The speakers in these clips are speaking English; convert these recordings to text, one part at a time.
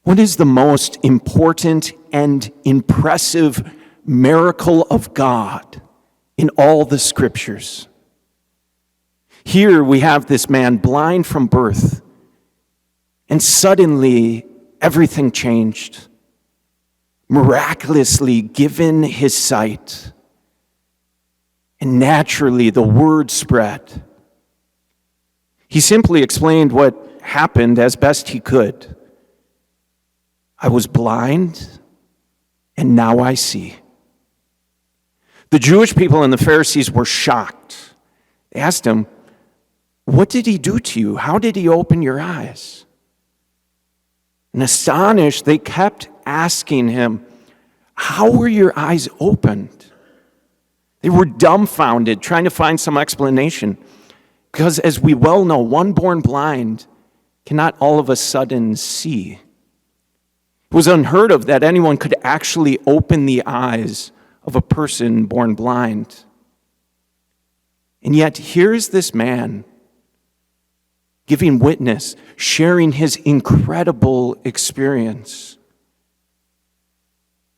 What is the most important and impressive miracle of God in all the scriptures? Here we have this man blind from birth, and suddenly everything changed. Miraculously given his sight, and naturally the word spread. He simply explained what happened as best he could. I was blind, and now I see. The Jewish people and the Pharisees were shocked. They asked him, what did he do to you? How did he open your eyes? And astonished, they kept asking him, how were your eyes opened? They were dumbfounded, trying to find some explanation. Because as we well know, one born blind cannot all of a sudden see. It was unheard of that anyone could actually open the eyes of a person born blind. And yet, here's this man giving witness, sharing his incredible experience.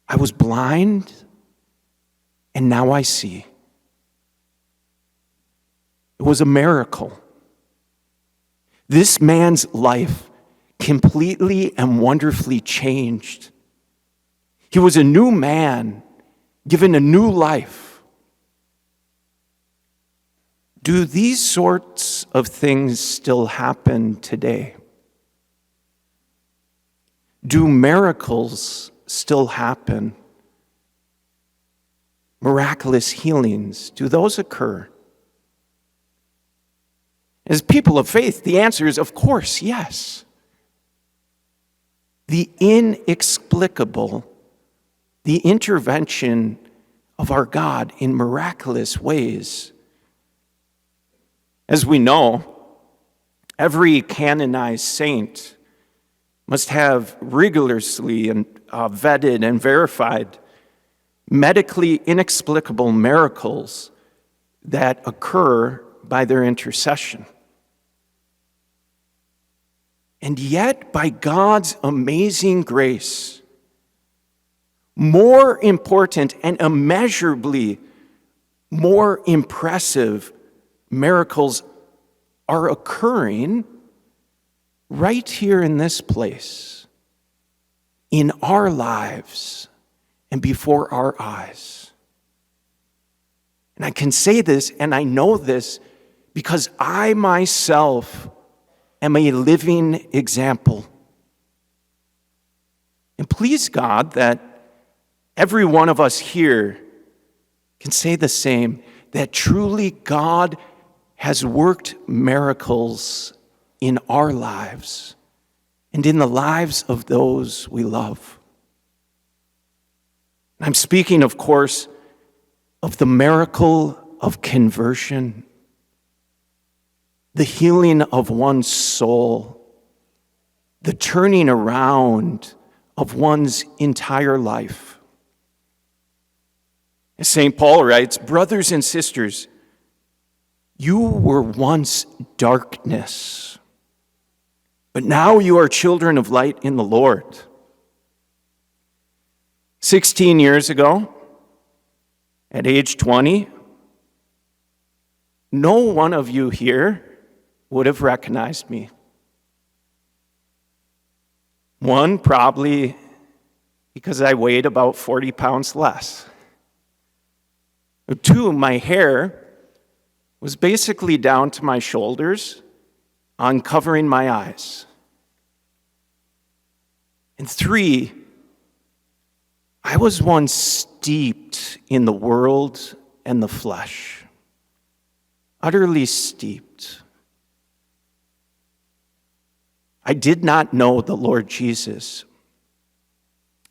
I was blind, and now I see. It was a miracle. This man's life completely and wonderfully changed. He was a new man, given a new life. Do these sorts of things still happen today? Do miracles still happen? Miraculous healings, do those occur? As people of faith, the answer is, of course, yes. The inexplicable, the intervention of our God in miraculous ways. As we know, every canonized saint must have rigorously and vetted and verified medically inexplicable miracles that occur by their intercession. And yet, by God's amazing grace, more important and immeasurably more impressive miracles are occurring right here in this place, in our lives and before our eyes. And I can say this, and I know this, because I myself am a living example. And please God that every one of us here can say the same, that truly God has worked miracles in our lives and in the lives of those we love. I'm speaking, of course, of the miracle of conversion, the healing of one's soul, the turning around of one's entire life. As St. Paul writes, brothers and sisters, you were once darkness, but now you are children of light in the Lord. 16 years ago, at age 20, no one of you here would have recognized me. One, probably because I weighed about 40 pounds less. Two, my hair was basically down to my shoulders, uncovering my eyes. And three, I was once steeped in the world and the flesh, utterly steeped. I did not know the Lord Jesus.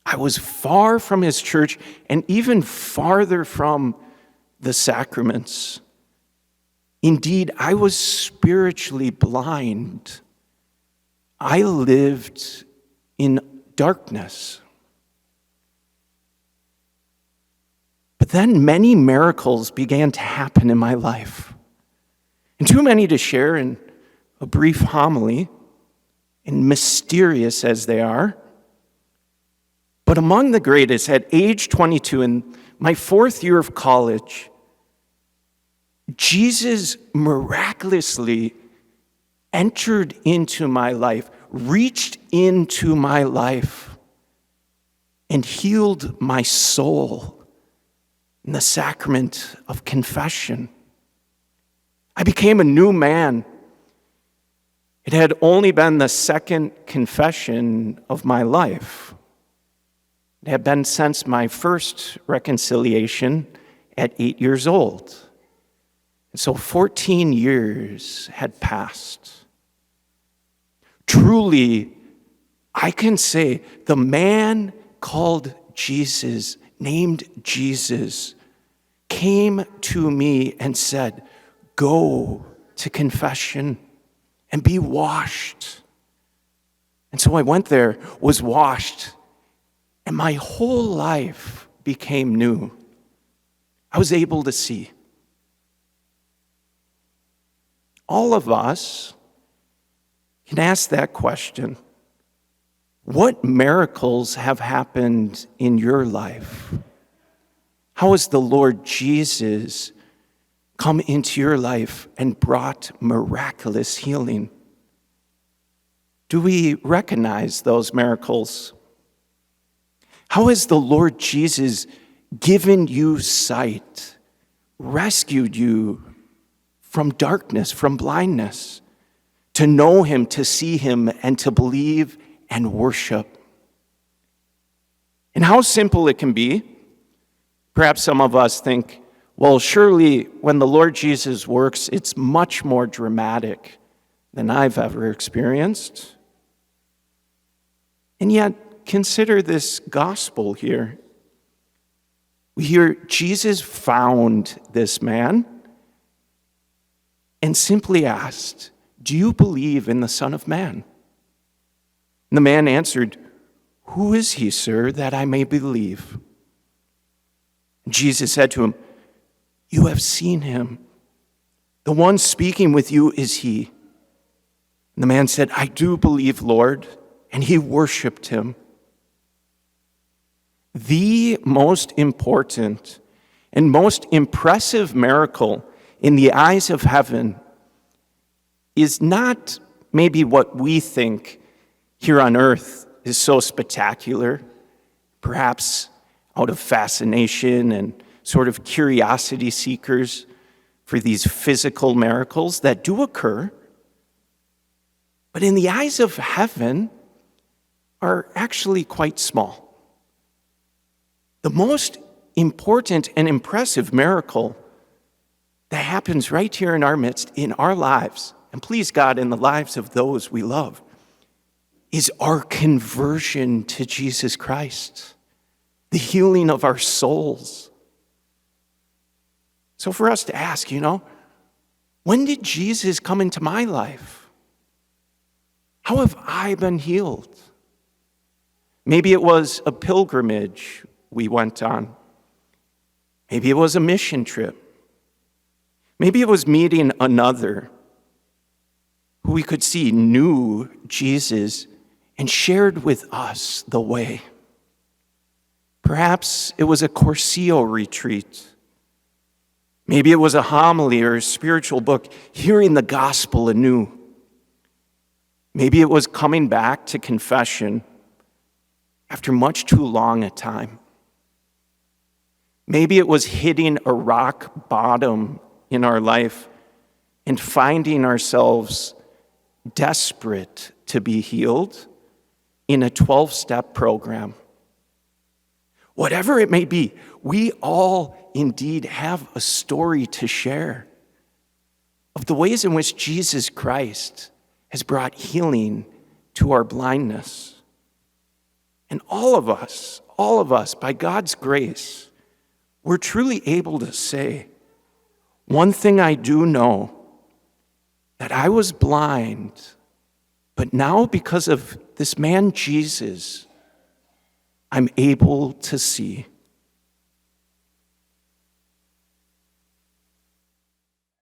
I was far from his church and even farther from the sacraments. Indeed, I was spiritually blind. I lived in darkness. But then many miracles began to happen in my life. And too many to share in a brief homily, and mysterious as they are, But among the greatest, at age 22, in my 4th year of college, Jesus miraculously entered into my life, reached into my life, and healed my soul in the sacrament of confession. I became a new man. It had only been the second confession of my life. It had been since my first reconciliation at 8 years old. And so 14 years had passed. Truly, I can say the man called Jesus, named Jesus, came to me and said, "Go to confession and be washed." And so I went there, was washed, and my whole life became new. I was able to see. All of us can ask that question. What miracles have happened in your life? How has the Lord Jesus come into your life and brought miraculous healing? Do we recognize those miracles? How has the Lord Jesus given you sight, rescued you from darkness, from blindness, to know him, to see him, and to believe and worship? And how simple it can be. Perhaps some of us think, well, surely when the Lord Jesus works, it's much more dramatic than I've ever experienced. And yet, consider this gospel here. We hear Jesus found this man and simply asked, "Do you believe in the Son of Man?" And the man answered, "Who is he, sir, that I may believe?" And Jesus said to him, "You have seen him. The one speaking with you is he." And the man said, "I do believe, Lord." And he worshiped him. The most important and most impressive miracle in the eyes of heaven is not maybe what we think here on earth is so spectacular, perhaps out of fascination and sort of curiosity seekers for these physical miracles that do occur, but in the eyes of heaven are actually quite small. The most important and impressive miracle that happens right here in our midst, in our lives, and please God, in the lives of those we love, is our conversion to Jesus Christ, the healing of our souls. So for us to ask, when did Jesus come into my life? How have I been healed? Maybe it was a pilgrimage we went on. Maybe it was a mission trip. Maybe it was meeting another who we could see knew Jesus and shared with us the way. Perhaps it was a Cursillo retreat. Maybe it was a homily or a spiritual book, hearing the gospel anew. Maybe it was coming back to confession after much too long a time. Maybe it was hitting a rock bottom in our life and finding ourselves desperate to be healed in a 12-step program. Whatever it may be, we all indeed have a story to share of the ways in which Jesus Christ has brought healing to our blindness. And all of us, by God's grace, we're truly able to say, one thing I do know, that I was blind, but now because of this man Jesus, I'm able to see.